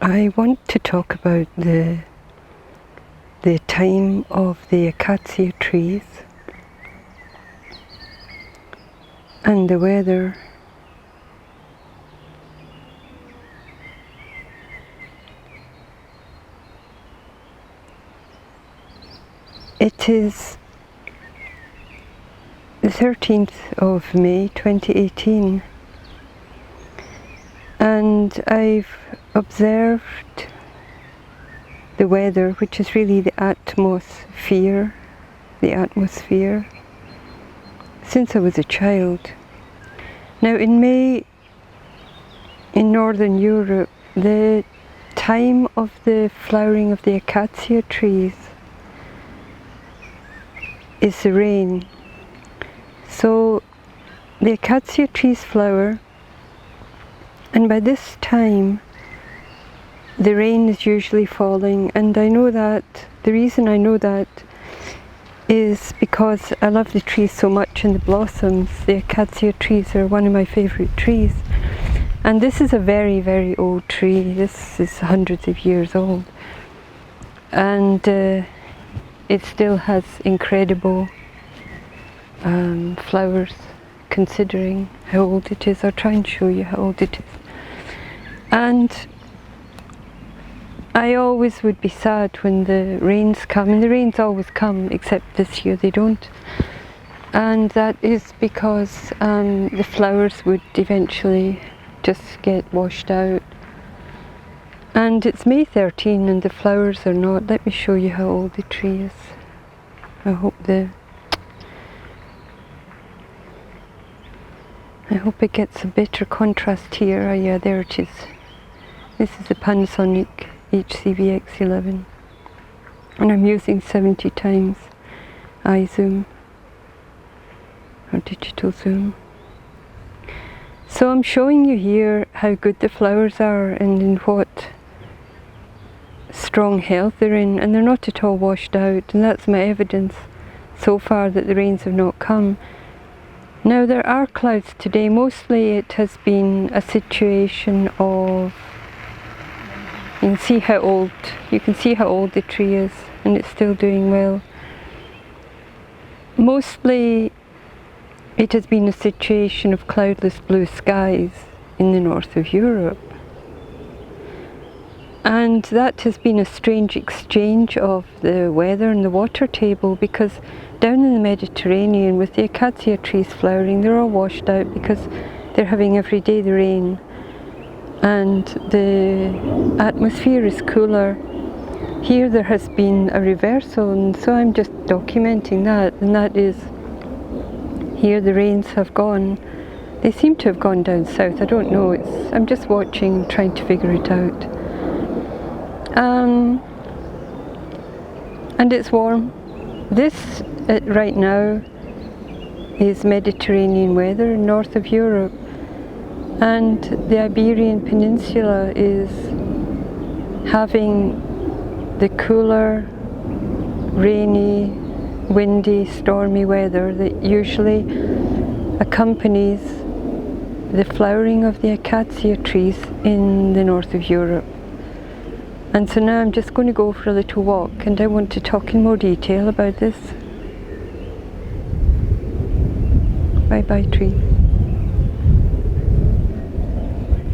I want to talk about the time of the acacia trees and the weather. It is the 13th of May 2018, and I've observed the weather, which is really the atmosphere, since I was a child. Now in May, in Northern Europe, the time of the flowering of the acacia trees is the rain. So the acacia trees flower, and by this time the rain is usually falling, and I know that, the reason I know that is because I love the trees so much and the blossoms. The acacia trees are one of my favourite trees, and this is a very, very old tree. This is hundreds of years old, and it still has incredible flowers considering how old it is. I'll try and show you how old it is. And I always would be sad when the rains come, and the rains always come, except this year they don't. And that is because the flowers would eventually just get washed out. And it's May 13 and the flowers are not. Let me show you how old the tree is. I hope it gets a better contrast here. Oh yeah, there it is. This is the Panasonic HCVX11, and I'm using 70 times iZoom or digital zoom. So I'm showing you here how good the flowers are and in what strong health they're in, and they're not at all washed out, and that's my evidence so far that the rains have not come. Now there are clouds today. Mostly it has been a situation of, you can see how old the tree is, and it's still doing well. Mostly it has been a situation of cloudless blue skies in the north of Europe. And that has been a strange exchange of the weather and the water table, because down in the Mediterranean with the acacia trees flowering, they're all washed out because they're having every day the rain. And the atmosphere is cooler. Here there has been a reversal, and so I'm just documenting that, and that is, here the rains have gone. They seem to have gone down south, I don't know, I'm just watching, trying to figure it out. And it's warm. This right now is Mediterranean weather, north of Europe. And the Iberian Peninsula is having the cooler, rainy, windy, stormy weather that usually accompanies the flowering of the acacia trees in the north of Europe. And so now I'm just going to go for a little walk, and I want to talk in more detail about this. Bye bye tree.